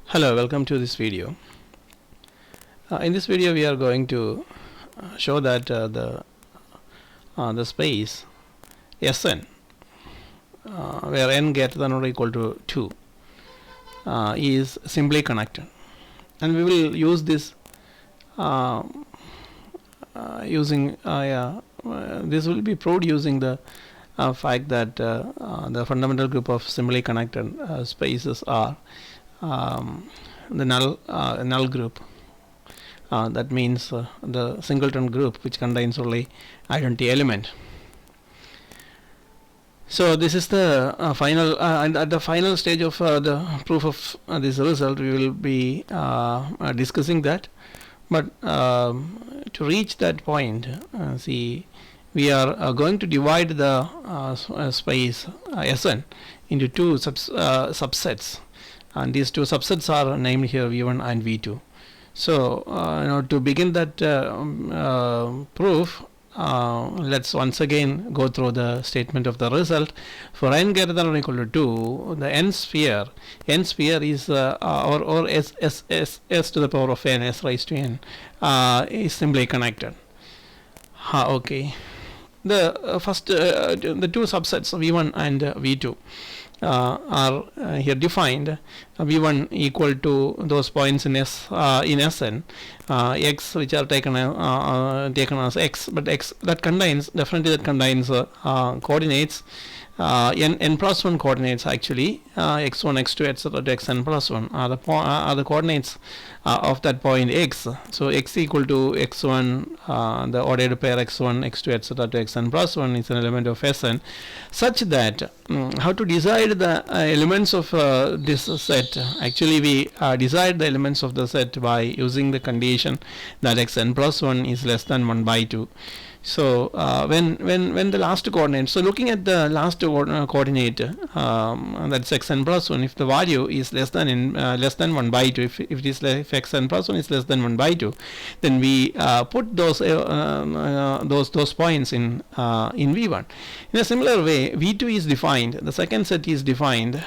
Hello, welcome to this video. In this video we are going to show that the space Sn where n greater than or equal to 2 is simply connected, and we will use this this will be proved using the fact that the fundamental group of simply connected spaces are the null group. That means the singleton group which contains only identity element. So this is the final and at the final stage of the proof of this result we will be discussing that. But to reach that point, see, we are going to divide the space Sn into two subsets, and these two subsets are named here V1 and V2. So to begin that proof, let's once again go through the statement of the result. For n greater than or equal to 2, the n sphere is or s to the power of n, s raised to n, is simply connected. Okay, the first the two subsets V1 and V2 are here defined. V1 equal to those points in Sn, x which are taken as x, but x that contains coordinates n plus 1 coordinates actually, x1 x2 etc to xn plus 1 are the coordinates of that point x. So x equal to x1, the ordered pair x1 x2 etc to xn plus 1 is an element of Sn, such that how to decide the elements of this set. Actually we decide the elements of the set by using the condition that xn plus 1 is less than 1 by 2. So when the last coordinate, so looking at the last coordinate, that's xn plus 1, if the value is less than 1 by 2, if xn plus 1 is less than 1 by 2, then we put those points in V1. In a similar way, V2 is defined, the second set is defined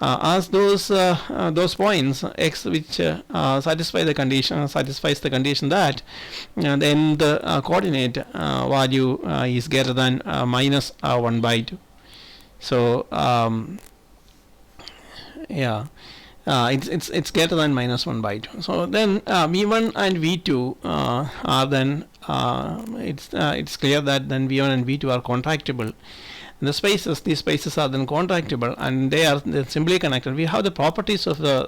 as those points x which satisfies the condition that then the coordinate value is greater than minus 1 by 2. So it's greater than minus 1 by 2. So then V1 and V2 are then it's clear that then V1 and V2 are contractible. These spaces are then contractible, and they're simply connected. We have the properties of the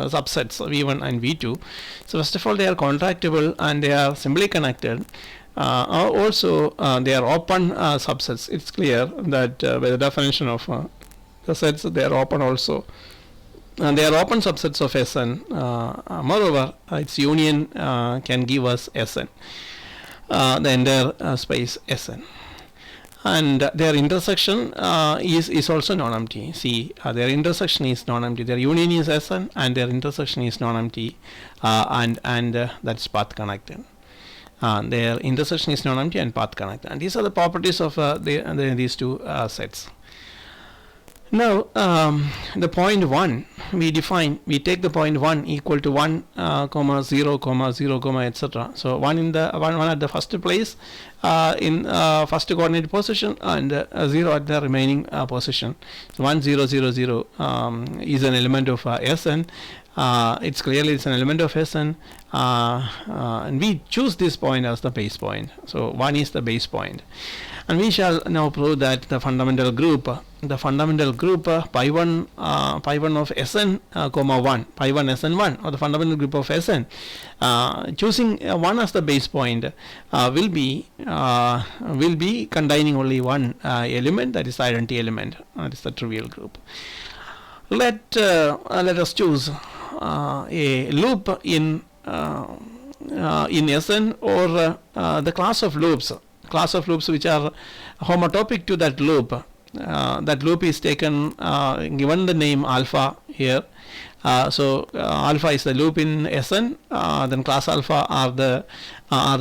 subsets V1 and V2. So first of all, they are contractible and they are simply connected. Also they are open subsets. It's clear that by the definition of the sets, they are open also. And they are open subsets of Sn. Moreover, its union can give us Sn, the entire space Sn. And their intersection is also non-empty. See, their intersection is non-empty. Their union is Sn and their intersection is non-empty, and that's path connected. Their intersection is non-empty and path connected. And these are the properties of these two sets. Now the point 1 we take the point 1 equal to 1 comma 0 comma 0 comma etc. So 1 at the first place in first coordinate position, and 0 at the remaining position. So 1 0 0 0 is an element of Sn. It's an element of Sn, and we choose this point as the base point. So 1 is the base point, and we shall now prove that the fundamental group pi 1 of Sn comma 1, pi 1 Sn 1, or the fundamental group of Sn, choosing 1 as the base point, will be containing only one element, that is the identity element. That is the trivial group. Let us choose a loop in Sn, or the class of loops which are homotopic to that loop, that loop is taken, given the name alpha here. So alpha is the loop in Sn, then class alpha are the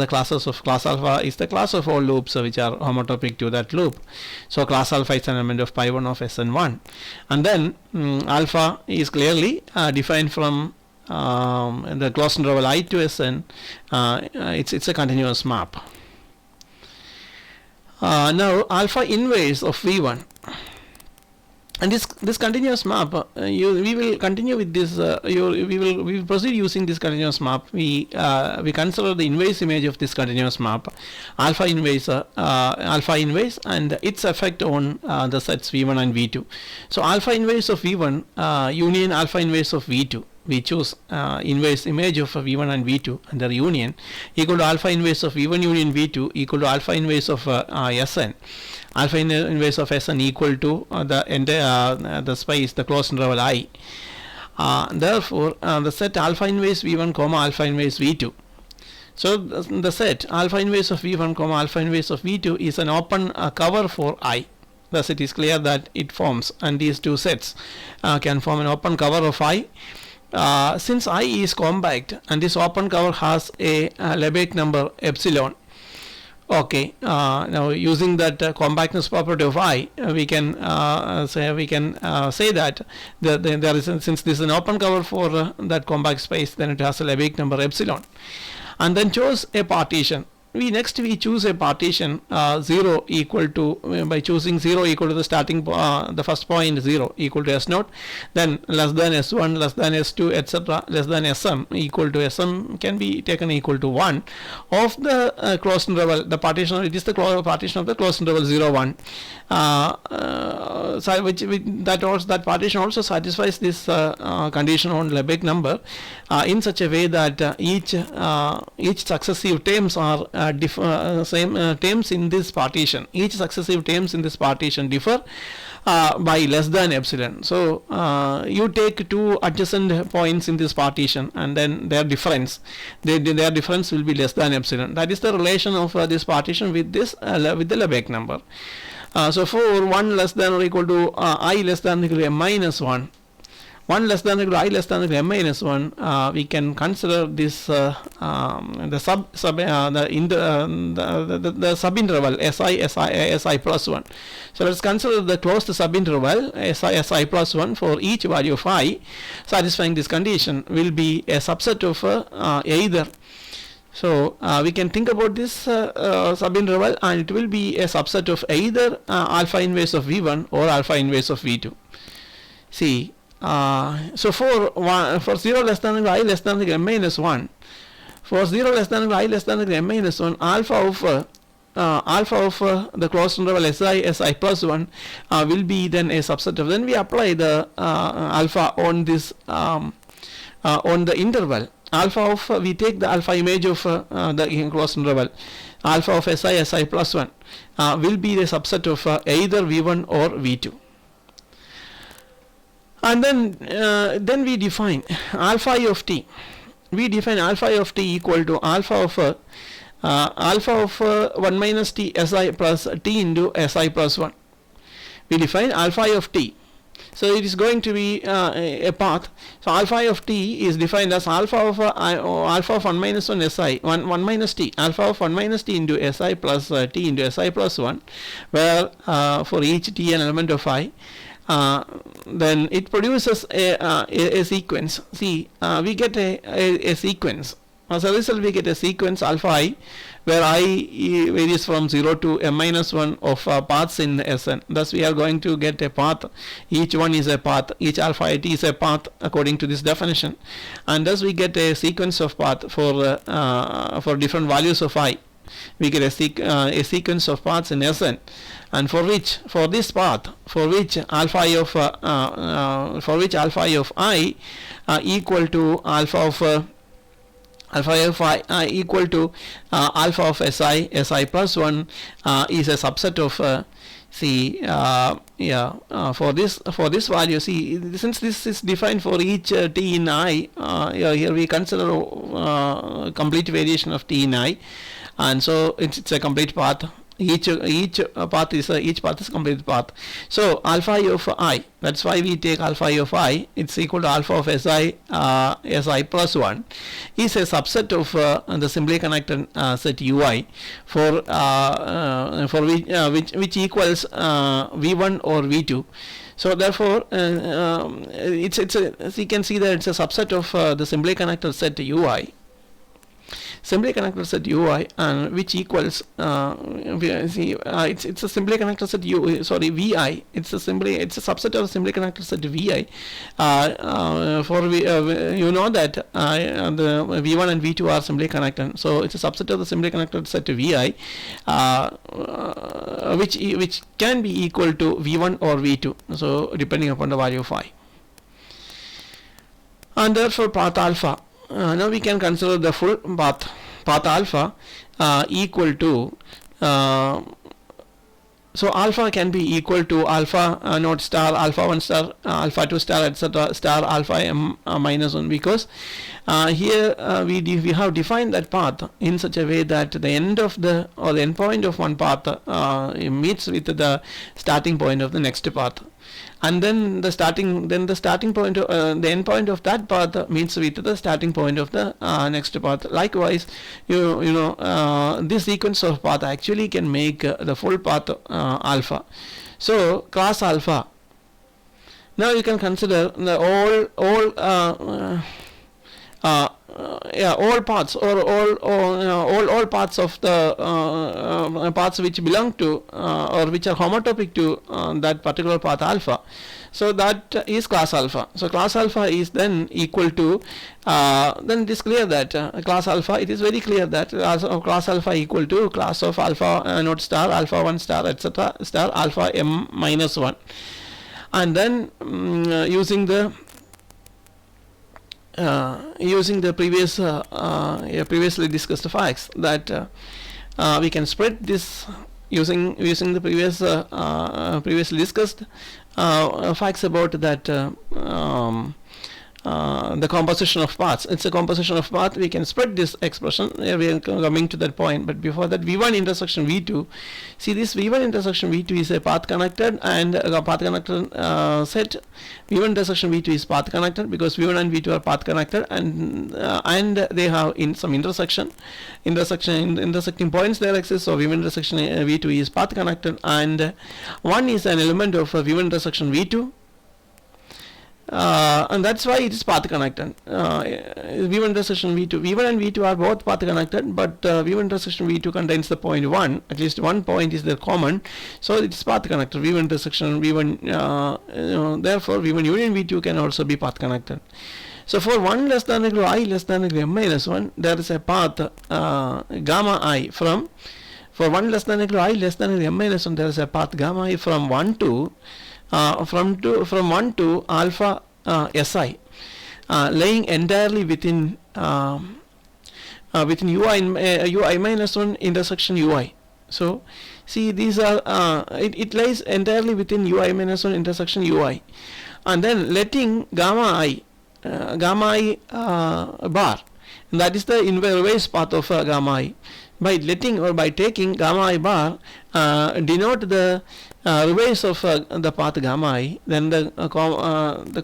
classes of class alpha is the class of all loops which are homotopic to that loop. So class alpha is an element of pi 1 of Sn1, and then alpha is clearly defined from the closed interval I to Sn. It's a continuous map. Now alpha inverse of V1, and this continuous map, we will continue with this. We will proceed using this continuous map. We consider the inverse image of this continuous map, alpha inverse, and its effect on the sets V1 and V2. So alpha inverse of V1 union alpha inverse of V2. We choose inverse image of V1 and V2 and their union equal to alpha inverse of V1 union V2 equal to alpha inverse of Sn. Alpha inverse of Sn equal to the space, the closed interval I. Therefore, the set alpha inverse V1 comma alpha inverse V2. So the set alpha inverse of V1 comma alpha inverse of V2 is an open cover for I. Thus it is clear that it forms, and these two sets can form an open cover of I. Since I is compact and this open cover has a Lebesgue number epsilon. Okay, now using that compactness property of I, we can say that there is, since this is an open cover for that compact space, then it has a Lebesgue number epsilon, and then choose a partition. We choose a partition 0 equal to, by choosing 0 equal to the starting the first point 0 equal to S0, then less than S1, less than S2, etc., less than Sm equal to Sm can be taken equal to 1 of the closed interval. The partition, it is the partition of the closed interval 0 1. That partition also satisfies this condition on Lebesgue number in such a way that each successive terms are terms in this partition. Each successive terms in this partition differ by less than epsilon. So you take two adjacent points in this partition, and then their difference will be less than epsilon. That is the relation of this partition with this with the Lebesgue number. So for 1 less than or equal to I less than or equal to m minus 1, 1 less than or equal to I less than or equal to m minus 1, we can consider this the subinterval Si plus 1. So let's consider the closed subinterval Si plus 1 for each value of I satisfying this condition will be a subset of either. So we can think about this subinterval, and it will be a subset of either alpha inverse of V1 or alpha inverse of V2. See, so for 0 less than or equal to I less than or equal to m minus 1, for 0 less than or equal to I less than or equal to m minus 1, alpha of the closed interval Si plus 1 will be then a subset of. Then we apply the alpha on this on the interval. Alpha of we take the alpha image of the closed interval. Alpha of Si plus 1 will be the subset of either V1 or V2. And then we define alpha I of t. We define alpha I of t equal to alpha of 1 minus t Si plus t into Si plus 1. We define alpha I of t. So it is going to be a path. So alpha I of t is defined as alpha of 1 minus 1 Si, 1 minus t, alpha of 1 minus t into Si plus t into Si plus 1, where for each t an element of I, then it produces a sequence. See, we get a sequence. As a result, we get a sequence alpha I, where I varies from 0 to m minus 1 of paths in Sn. Thus we are going to get a path. Each one is a path. Each alpha I t is a path according to this definition, and thus we get a sequence of path for different values of I. We get a sequence of paths in Sn, and for this path for which alpha I of I equal to alpha of I equal to alpha of Si plus 1 is a subset of for this value. See, since this is defined for each t in I, here we consider complete variation of t in I, and so it's a complete path each path is complete path. So alpha I of I, that's why we take alpha I of I, it's equal to alpha of si plus 1, is a subset of the simply connected set ui for which equals v1 or v2. So therefore it's as you can see that it's a subset of the simply connected set ui, simply connected set ui, and which equals it's a simply connected set vi, it's a subset of simply connected set vi for you know that the v1 and v2 are simply connected, so it's a subset of the simply connected set vi which can be equal to v1 or v2, so depending upon the value of I. And therefore path alpha, now we can consider the full path alpha equal to so alpha can be equal to alpha naught star, alpha 1 star, alpha 2 star, etc. star alpha m minus 1, because here we have defined that path in such a way that the end of the or the end point of one path meets with the starting point of the next path, and then the starting point the end point of that path meets with the starting point of the next path. Likewise, this sequence of path actually can make the full path alpha. So class alpha, now you can consider the all paths or all paths of the paths which belong to or which are homotopic to that particular path alpha. So that is class alpha. So class alpha is then equal to then it is clear that class alpha, it is very clear that class alpha equal to class of alpha naught star, alpha 1 star, etc. star alpha m minus 1, and then using the previously discussed facts, that we can spread this using the previously discussed facts about that the composition of paths. It's a composition of path. We can spread this expression. We are coming to that point, but before that, v1 intersection v2. See, this v1 intersection v2 is a path connected, and a path connected set. v1 intersection v2 is path connected because v1 and v2 are path connected, and they have in some intersecting points there exist. So v1 intersection v2 is path connected, and 1 is an element of v1 intersection v2. And that's why it is path connected. v1 intersection v2, v1 and v2 are both path connected, but v1 intersection v2 contains the point 1, at least one point is there common, so it is path connected. v1 intersection v1 therefore v1 union v2 can also be path connected. So for 1 less than or equal to I less than or equal to m minus 1, there is a path gamma I from, for 1 less than or equal to I less than or equal to m minus 1, there is a path gamma I from 1 to from 1 to alpha si, laying entirely within ui minus 1 intersection ui. So see, these are it lies entirely within ui minus 1 intersection ui, and then letting gamma I bar, and that is the reverse path of gamma I. By letting or by taking gamma I bar denote the reverse of the path gamma I, then the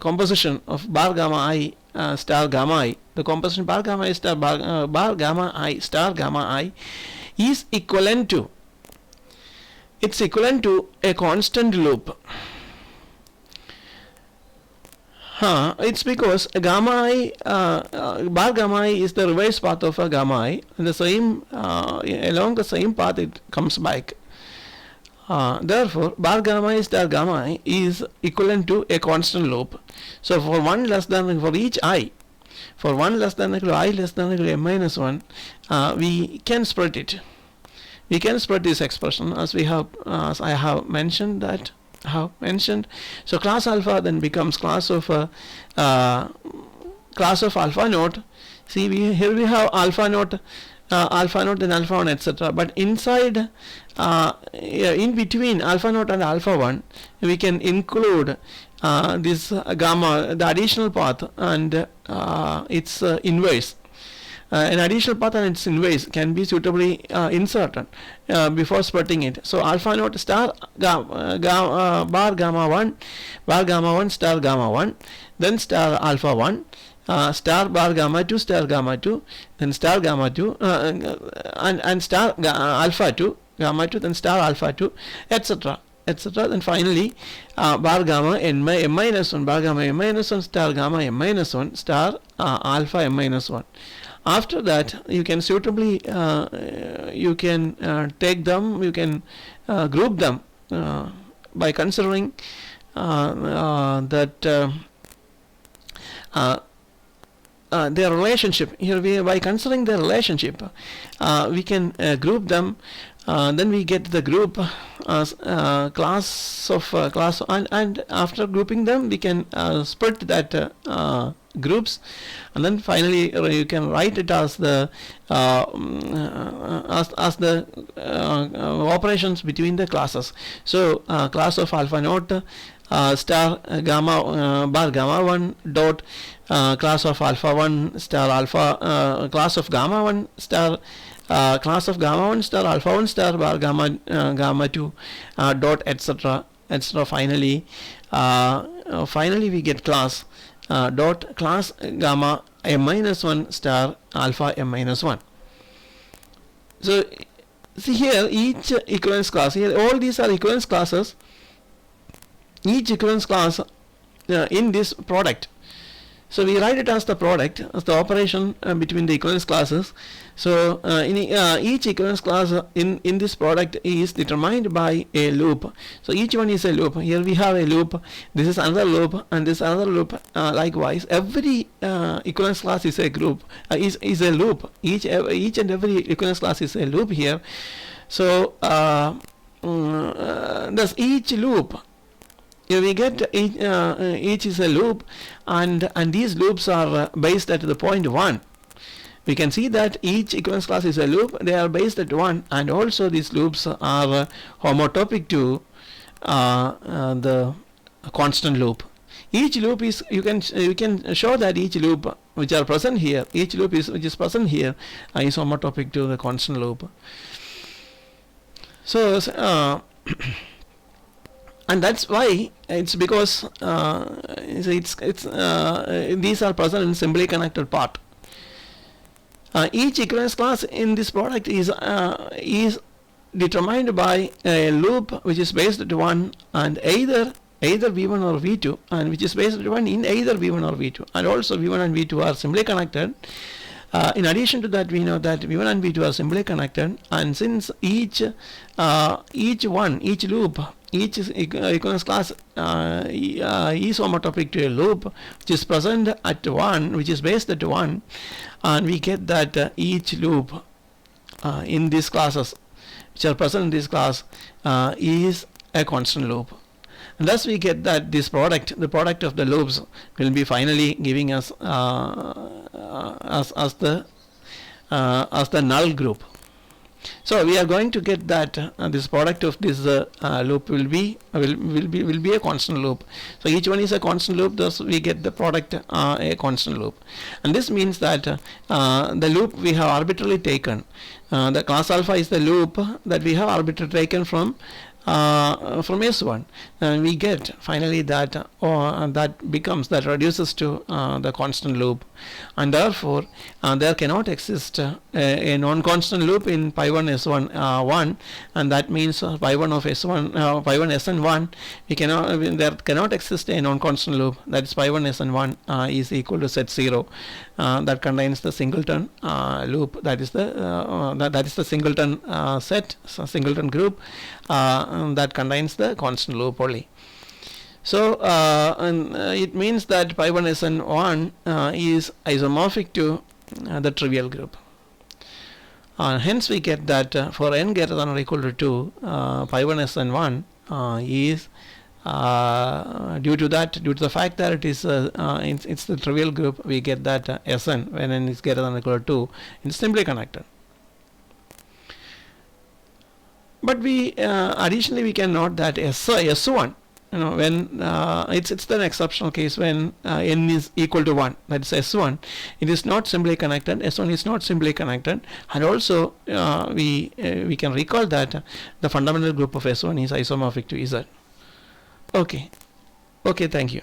composition of bar gamma I star gamma I, the composition bar gamma I star bar gamma I star gamma I is equivalent to, it's equivalent to a constant loop. It's because gamma I bar gamma I is the reverse path of gamma I, and the same along the same path it comes back. Therefore, bar gamma I star gamma I is equivalent to a constant loop. So for 1 less than for each I, for 1 less than or equal to I less than or equal to m minus 1, we can spread it. We can spread this expression as we have, as I have mentioned that. So class alpha then becomes class of alpha naught. See, here we have alpha naught then alpha 1, etc. But inside in between alpha naught and alpha 1, we can include this gamma, the additional path, and its inverse. an additional path and its inverse can be suitably inserted before splitting it. So alpha naught star bar gamma 1 star gamma 1, then star alpha 1, star bar gamma 2 star gamma 2, then star gamma 2, and star alpha 2 gamma 2, then star alpha 2, etc. etc. Then finally bar gamma n minus 1, bar gamma m minus 1 star gamma m minus 1 star alpha m minus 1. After that, you can suitably you can take them, you can group them by considering that their relationship. Here by considering their relationship, we can group them. Then we get the group class and after grouping them we can split that groups, and then finally you can write it as the operations between the classes. So class of alpha naught star gamma bar gamma 1 dot class of alpha 1 star alpha class of gamma 1 star class of gamma 1 star alpha 1 star bar gamma gamma 2 dot etc. etc. Finally we get class dot class gamma m minus 1 star alpha m minus 1. So see here each equivalence class, here all these are equivalence classes, each equivalence class in this product. So we write it as the product, as the operation between the equivalence classes. So in each equivalence class in this product is determined by a loop. So each one is a loop. Here we have a loop, this is another loop, and this another loop. Likewise, every equivalence class is a group, is a loop. Each and every equivalence class is a loop here. So thus each loop, here we get each is a loop, and these loops are based at the point 1. We can see that each equivalence class is a loop, they are based at 1, and also these loops are homotopic to the constant loop. Each loop is, you can show that each loop which are present here, each loop which is present here is homotopic to the constant loop. So and that's why it's because these are present in simply connected part. Each equivalence class in this product is determined by a loop which is based at 1 and either v1 or v2, and which is based at 1 in either v1 or v2, and also v1 and v2 are simply connected. In addition to that, we know that v1 and v2 are simply connected, and since each loop, each equivalence class is homotopic to a loop which is present at 1, which is based at 1, and we get that each loop in these classes which are present in this class is a constant loop. And thus we get that this product, the product of the loops, will be finally giving us as the null group. So we are going to get that this product of this loop will be a constant loop. So each one is a constant loop, thus we get the product a constant loop. And this means that the loop we have arbitrarily taken, the class alpha is the loop that we have arbitrarily taken from S1, and we get finally that that reduces to the constant loop, and therefore there cannot exist a non-constant loop in pi1 S1 1, and that means pi1 of S1 pi1 Sn1 there cannot exist a non-constant loop, that is pi1 Sn1 is equal to set 0 that contains the singleton loop, that is the singleton set, singleton group that contains the constant loop only. So it means that pi1 Sn1 is isomorphic to the trivial group. Hence we get that for n greater than or equal to 2, pi1 Sn1 is due to the fact that it is it's the trivial group, we get that Sn when n is greater than or equal to 2 is simply connected. But we additionally we can note that S1 when it's an exceptional case when n is equal to 1, that is S1, it is not simply connected, S1 is not simply connected, and also we can recall that the fundamental group of S1 is isomorphic to Z. Okay, thank you.